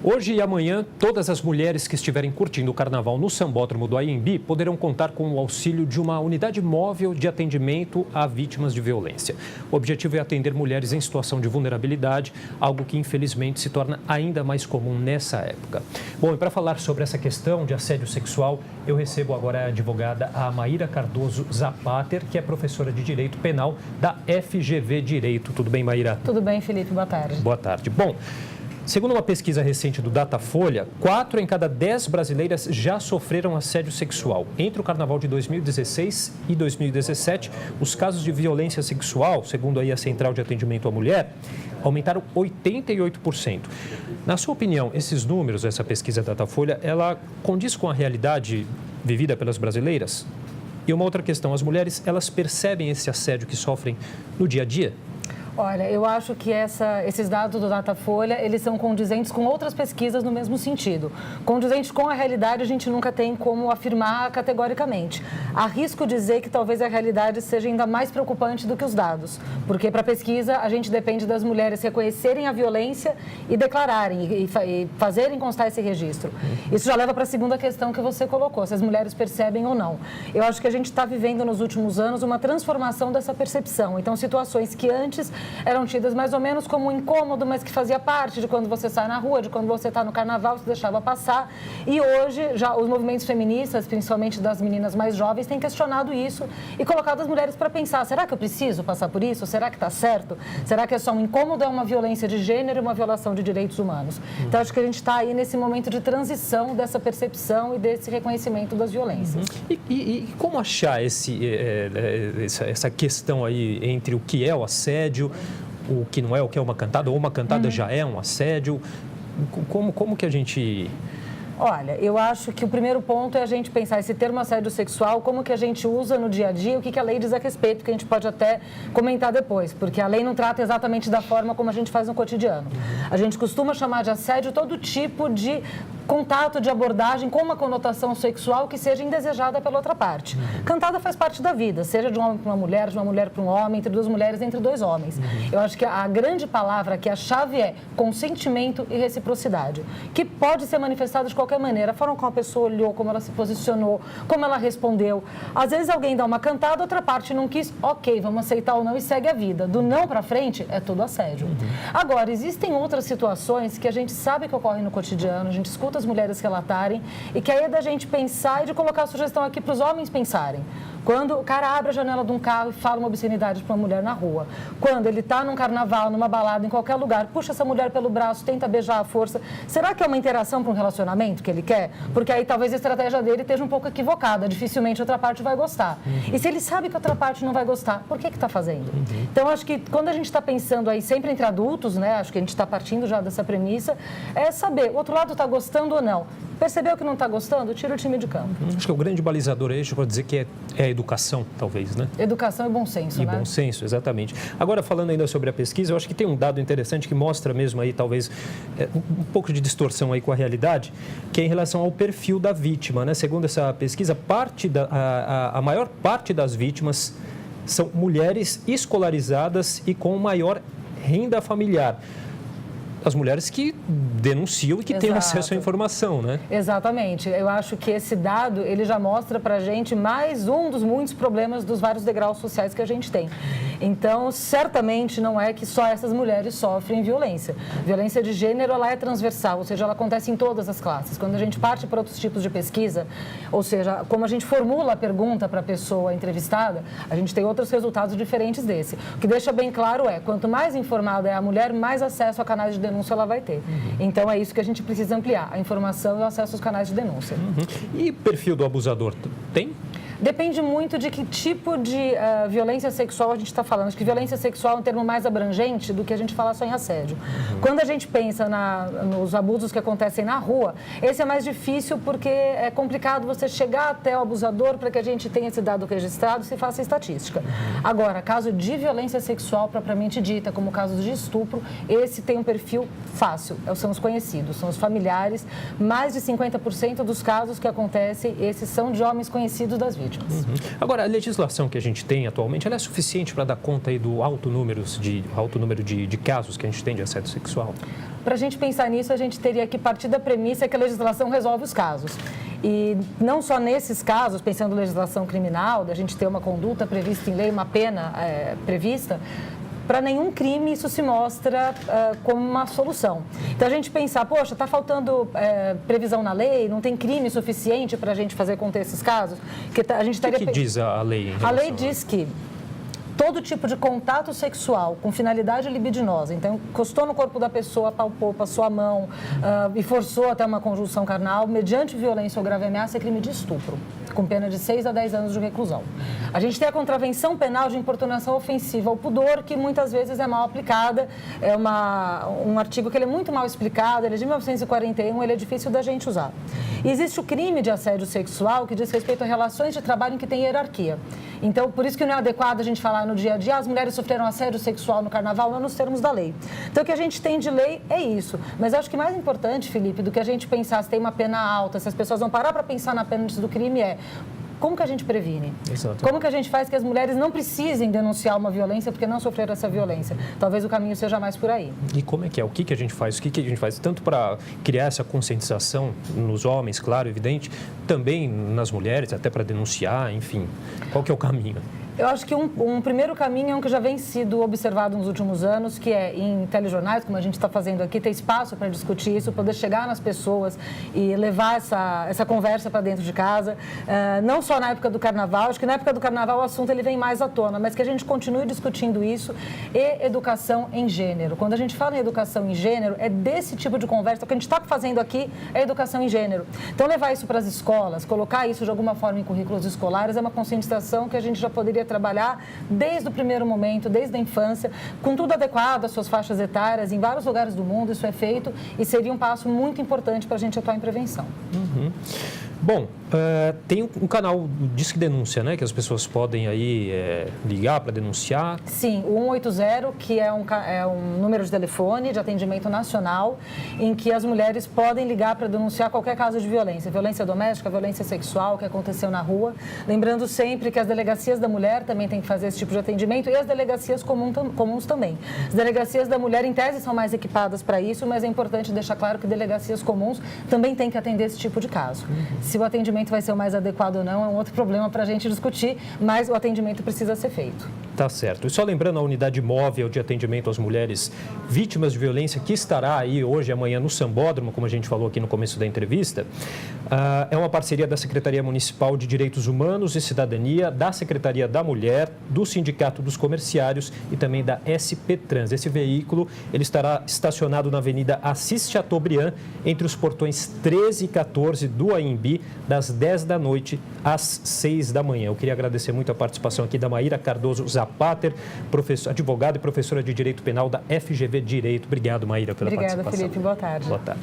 Hoje e amanhã, todas as mulheres que estiverem curtindo o carnaval no Sambódromo do Anhembi poderão contar com o auxílio de uma unidade móvel de atendimento a vítimas de violência. O objetivo é atender mulheres em situação de vulnerabilidade, algo que infelizmente se torna ainda mais comum nessa época. Bom, e para falar sobre essa questão de assédio sexual, eu recebo agora a advogada Maíra Cardoso Zapater, que é professora de Direito Penal da FGV Direito. Tudo bem, Maíra? Tudo bem, Felipe. Boa tarde. Boa tarde. Bom, segundo uma pesquisa recente do Datafolha, 4 em cada 10 brasileiras já sofreram assédio sexual. Entre o carnaval de 2016 e 2017, os casos de violência sexual, segundo aí a Central de Atendimento à Mulher, aumentaram 88%. Na sua opinião, esses números, essa pesquisa Datafolha, ela condiz com a realidade vivida pelas brasileiras? E uma outra questão, as mulheres, elas percebem esse assédio que sofrem no dia a dia? Olha, eu acho que esses dados do Datafolha, eles são condizentes com outras pesquisas no mesmo sentido. Condizentes com a realidade, a gente nunca tem como afirmar categoricamente. Arrisco dizer que talvez a realidade seja ainda mais preocupante do que os dados, porque para a pesquisa a gente depende das mulheres reconhecerem a violência e declararem, e fazerem constar esse registro. Isso já leva para a segunda questão que você colocou, se as mulheres percebem ou não. Eu acho que a gente está vivendo nos últimos anos uma transformação dessa percepção. Então, situações que antes eram tidas mais ou menos como um incômodo, mas que fazia parte de quando você sai na rua, de quando você está no carnaval, se deixava passar. E hoje, já os movimentos feministas, principalmente das meninas mais jovens, têm questionado isso e colocado as mulheres para pensar, será que eu preciso passar por isso? Será que está certo? Será que é só um incômodo, é uma violência de gênero e uma violação de direitos humanos? Então, acho que a gente está aí nesse momento de transição dessa percepção e desse reconhecimento das violências. E como achar essa questão aí entre o que é o assédio, o que não é, o que é uma cantada, ou uma cantada já é um assédio? Como que a gente... Olha, eu acho que o primeiro ponto é a gente pensar esse termo assédio sexual, como que a gente usa no dia a dia, o que a lei diz a respeito, que a gente pode até comentar depois, porque a lei não trata exatamente da forma como a gente faz no cotidiano. A gente costuma chamar de assédio todo tipo de contato, de abordagem com uma conotação sexual que seja indesejada pela outra parte. Cantada faz parte da vida, seja de um homem para uma mulher, de uma mulher para um homem, entre duas mulheres, entre dois homens. Eu acho que a grande palavra aqui, a chave é consentimento e reciprocidade, que pode ser manifestada de qualquer maneira, a forma como a pessoa olhou, como ela se posicionou, como ela respondeu. Às vezes alguém dá uma cantada, outra parte não quis, ok, vamos aceitar ou não e segue a vida. Do não para frente é tudo assédio. Agora, existem outras situações que a gente sabe que ocorrem no cotidiano, a gente escuta as mulheres relatarem e que aí é da gente pensar e de colocar a sugestão aqui para os homens pensarem. Quando o cara abre a janela de um carro e fala uma obscenidade para uma mulher na rua. Quando ele está num carnaval, numa balada, em qualquer lugar, puxa essa mulher pelo braço, tenta beijar à força. Será que é uma interação para um relacionamento que ele quer? Porque aí talvez a estratégia dele esteja um pouco equivocada. Dificilmente outra parte vai gostar. E se ele sabe que outra parte não vai gostar, por que está fazendo? Então, acho que quando a gente está pensando aí sempre entre adultos, né? Acho que a gente está partindo já dessa premissa, é saber, o outro lado está gostando ou não. Percebeu que não está gostando? Tira o time de campo. Acho que o grande balizador aí, pode dizer que é a educação, talvez, né? Educação e bom senso, né? E bom senso, exatamente. Agora, falando ainda sobre a pesquisa, eu acho que tem um dado interessante que mostra mesmo aí, talvez, um pouco de distorção aí com a realidade, que é em relação ao perfil da vítima, né? Segundo essa pesquisa, a maior parte das vítimas são mulheres escolarizadas e com maior renda familiar. As mulheres que denunciam e que têm acesso à informação, né? Exatamente. Eu acho que esse dado, ele já mostra pra gente mais um dos muitos problemas dos vários degraus sociais que a gente tem. Então, certamente não é que só essas mulheres sofrem violência. Violência de gênero, ela é transversal, ou seja, ela acontece em todas as classes. Quando a gente parte para outros tipos de pesquisa, ou seja, como a gente formula a pergunta para a pessoa entrevistada, a gente tem outros resultados diferentes desse. O que deixa bem claro é, quanto mais informada é a mulher, mais acesso a canais de denúncia ela vai ter. Então, é isso que a gente precisa ampliar, a informação e o acesso aos canais de denúncia. E perfil do abusador, tem? Depende muito de que tipo de violência sexual a gente está falando. Acho que violência sexual é um termo mais abrangente do que a gente falar só em assédio. Quando a gente pensa nos abusos que acontecem na rua, esse é mais difícil porque é complicado você chegar até o abusador para que a gente tenha esse dado registrado e se faça estatística. Agora, caso de violência sexual propriamente dita, como casos de estupro, esse tem um perfil fácil, são os conhecidos, são os familiares. Mais de 50% dos casos que acontecem, esses são de homens conhecidos das vítimas. Agora, a legislação que a gente tem atualmente, ela é suficiente para dar conta aí do alto número de casos que a gente tem de assédio sexual? para a gente pensar nisso, a gente teria que partir da premissa que a legislação resolve os casos. E não só nesses casos, pensando em legislação criminal, da gente ter uma conduta prevista em lei, uma pena prevista, para nenhum crime isso se mostra como uma solução. Então, a gente pensar, poxa, está faltando previsão na lei, não tem crime suficiente para a gente fazer conter esses casos? A gente O que diz a lei? A lei diz que todo tipo de contato sexual com finalidade libidinosa, então encostou no corpo da pessoa, palpou, passou a mão e forçou até uma conjunção carnal, mediante violência ou grave ameaça, é crime de estupro, com pena de 6 a 10 anos de reclusão. A gente tem a contravenção penal de importunação ofensiva ao pudor, que muitas vezes é mal aplicada, é um artigo que ele é muito mal explicado, ele é de 1941, ele é difícil da gente usar. E existe o crime de assédio sexual, que diz respeito a relações de trabalho em que tem hierarquia. Então, por isso que não é adequado a gente falar no dia a dia, as mulheres sofreram assédio sexual no carnaval, não nos termos da lei. Então, o que a gente tem de lei é isso. Mas eu acho que mais importante, Felipe, do que a gente pensar se tem uma pena alta, se as pessoas vão parar para pensar na pena do crime, é como que a gente previne? Exato. Como que a gente faz que as mulheres não precisem denunciar uma violência porque não sofreram essa violência? Talvez o caminho seja mais por aí. E como é que é? O que a gente faz? O que a gente faz? Tanto para criar essa conscientização nos homens, claro, evidente, também nas mulheres, até para denunciar, enfim. Qual que é o caminho? Eu acho que um primeiro caminho é um que já vem sido observado nos últimos anos, que é em telejornais, como a gente está fazendo aqui, ter espaço para discutir isso, poder chegar nas pessoas e levar essa conversa para dentro de casa. Não só na época do carnaval, acho que na época do carnaval o assunto ele vem mais à tona, mas que a gente continue discutindo isso e educação em gênero. Quando a gente fala em educação em gênero, é desse tipo de conversa. O que a gente está fazendo aqui é educação em gênero. Então, levar isso para as escolas, colocar isso de alguma forma em currículos escolares é uma conscientização que a gente já poderia trabalhar desde o primeiro momento, desde a infância, com tudo adequado às suas faixas etárias. Em vários lugares do mundo isso é feito e seria um passo muito importante para a gente atuar em prevenção. Uhum. Bom, tem um canal do Disque Denúncia, né? Que as pessoas podem aí ligar para denunciar. Sim, o 180, que é um número de telefone de atendimento nacional, em que as mulheres podem ligar para denunciar qualquer caso de violência. Violência doméstica, violência sexual que aconteceu na rua. Lembrando sempre que as delegacias da mulher também têm que fazer esse tipo de atendimento e as delegacias comuns também. As delegacias da mulher, em tese, são mais equipadas para isso, mas é importante deixar claro que delegacias comuns também têm que atender esse tipo de caso. Se o atendimento vai ser o mais adequado ou não, é um outro problema para a gente discutir, mas o atendimento precisa ser feito. Tá certo. E só lembrando a unidade móvel de atendimento às mulheres vítimas de violência, que estará aí hoje e amanhã no Sambódromo, como a gente falou aqui no começo da entrevista, é uma parceria da Secretaria Municipal de Direitos Humanos e Cidadania, da Secretaria da Mulher, do Sindicato dos Comerciários e também da SP Trans. Esse veículo ele estará estacionado na Avenida Assis Chateaubriand, entre os portões 13 e 14 do AMB, das 10 da noite às 6 da manhã. Eu queria agradecer muito a participação aqui da Maíra Cardoso Zapater, advogada e professora de Direito Penal da FGV Direito. Obrigado, Maíra, pela participação. Obrigada, Felipe. Boa tarde. Boa tarde.